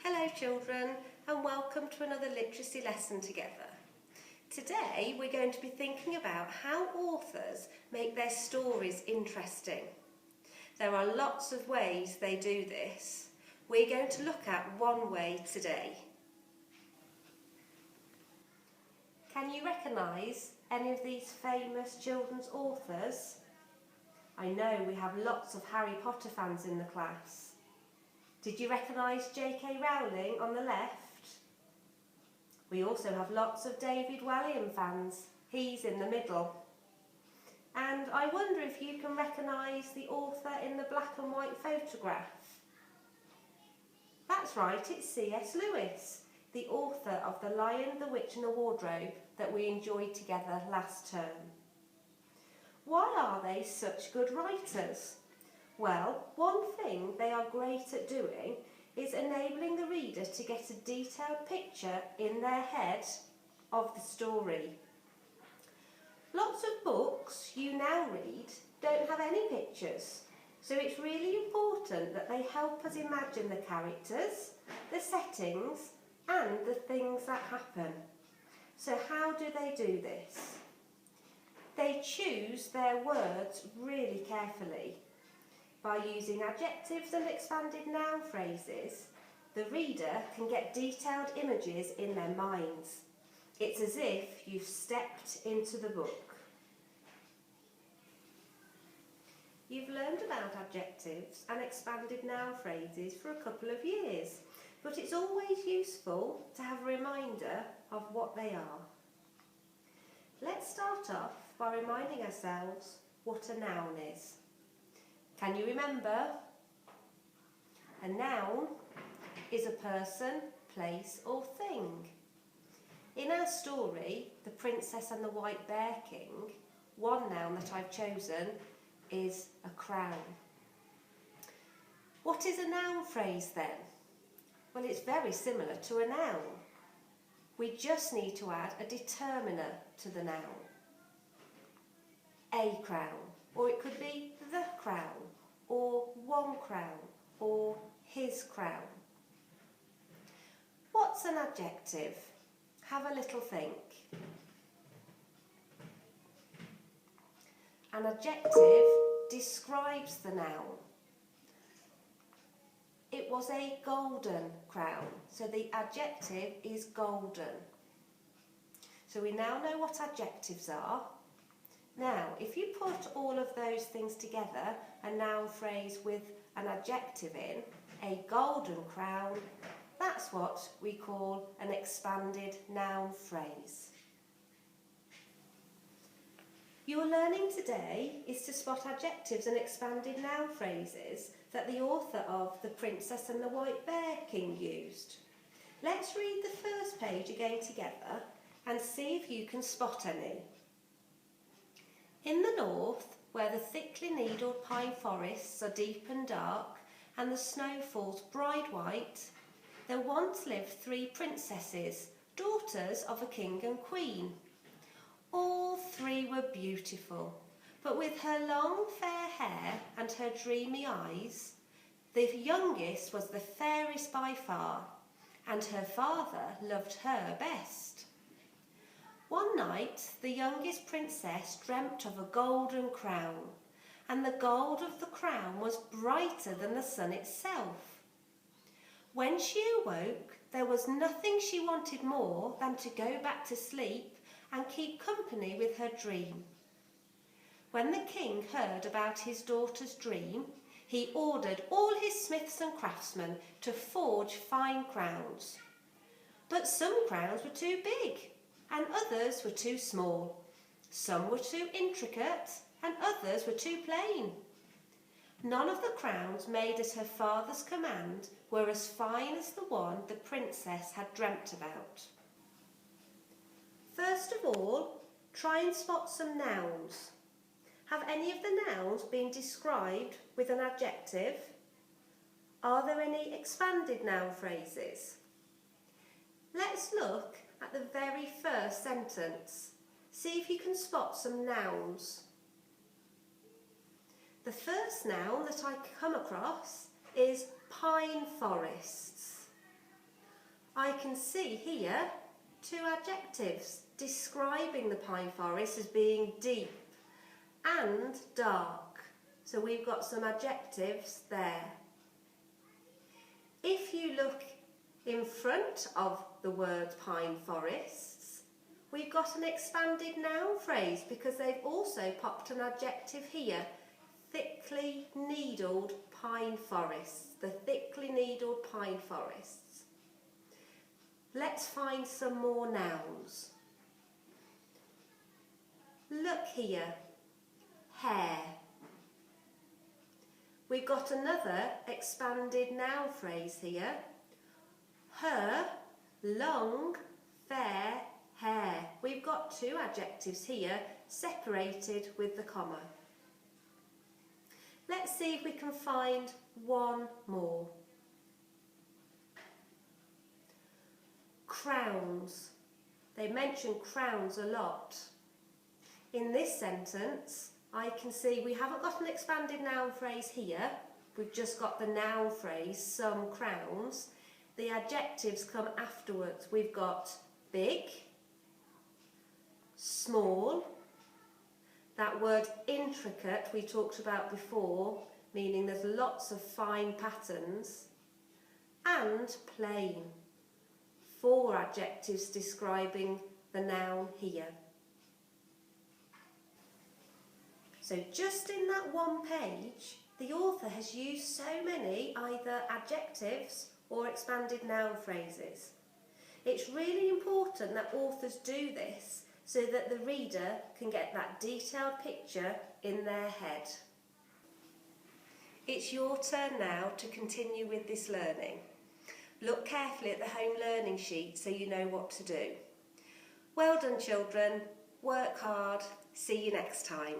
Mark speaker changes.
Speaker 1: Hello children, and welcome to another literacy lesson together. Today we're going to be thinking about how authors make their stories interesting. There are lots of ways they do this. We're going to look at one way today. Can you recognise any of these famous children's authors? I know we have lots of Harry Potter fans in the class. Did you recognise J.K. Rowling on the left? We also have lots of David Walliams fans. He's in the middle. And I wonder if you can recognise the author in the black and white photograph. That's right, it's C.S. Lewis, the author of The Lion, the Witch and the Wardrobe that we enjoyed together last term. Why are they such good writers? Well, one thing they are great at doing is enabling the reader to get a detailed picture in their head of the story. Lots of books you now read don't have any pictures, so it's really important that they help us imagine the characters, the settings and the things that happen. So how do they do this? They choose their words really carefully. By using adjectives and expanded noun phrases, the reader can get detailed images in their minds. It's as if you've stepped into the book. You've learned about adjectives and expanded noun phrases for a couple of years, but it's always useful to have a reminder of what they are. Let's start off by reminding ourselves what a noun is. Can you remember? A noun is a person, place or thing. In our story, The Princess and the White Bear King, one noun that I've chosen is a crown. What is a noun phrase then? Well, it's very similar to a noun. We just need to add a determiner to the noun. A crown, or it could be the crown, or one crown, or his crown. What's an adjective? Have a little think. An adjective describes the noun. It was a golden crown, so the adjective is golden. So we now know what adjectives are. Now, if you put all of those things together, a noun phrase with an adjective in, a golden crown, that's what we call an expanded noun phrase. Your learning today is to spot adjectives and expanded noun phrases that the author of The Princess and the White Bear King used. Let's read the first page again together and see if you can spot any. In the north, where the thickly needled pine forests are deep and dark and the snow falls bright white, there once lived 3 princesses, daughters of a king and queen. All 3 were beautiful, but with her long fair hair and her dreamy eyes, the youngest was the fairest by far, and her father loved her best. One night, the youngest princess dreamt of a golden crown, and the gold of the crown was brighter than the sun itself. When she awoke, there was nothing she wanted more than to go back to sleep and keep company with her dream. When the king heard about his daughter's dream, he ordered all his smiths and craftsmen to forge fine crowns. But some crowns were too big, and others were too small. Some were too intricate, and others were too plain. None of the crowns made at her father's command were as fine as the one the princess had dreamt about. First of all, try and spot some nouns. Have any of the nouns been described with an adjective? Are there any expanded noun phrases? Let's look at the very first sentence. See if you can spot some nouns. The first noun that I come across is pine forests. I can see here 2 adjectives describing the pine forest as being deep and dark. So we've got some adjectives there. If you look in front of the word pine forests, we've got an expanded noun phrase because they've also popped an adjective here. Thickly needled pine forests. The thickly needled pine forests. Let's find some more nouns. Look here. Hair. We've got another expanded noun phrase here. Her long, fair hair. We've got 2 adjectives here separated with the comma. Let's see if we can find one more. Crowns. They mention crowns a lot. In this sentence, I can see we haven't got an expanded noun phrase here. We've just got the noun phrase, some crowns. The adjectives come afterwards. We've got big, small, that word intricate we talked about before, meaning there's lots of fine patterns, and plain. 4 adjectives describing the noun here. So just in that one page, the author has used so many either adjectives or expanded noun phrases. It's really important that authors do this so that the reader can get that detailed picture in their head. It's your turn now to continue with this learning. Look carefully at the home learning sheet so you know what to do. Well done, children. Work hard. See you next time.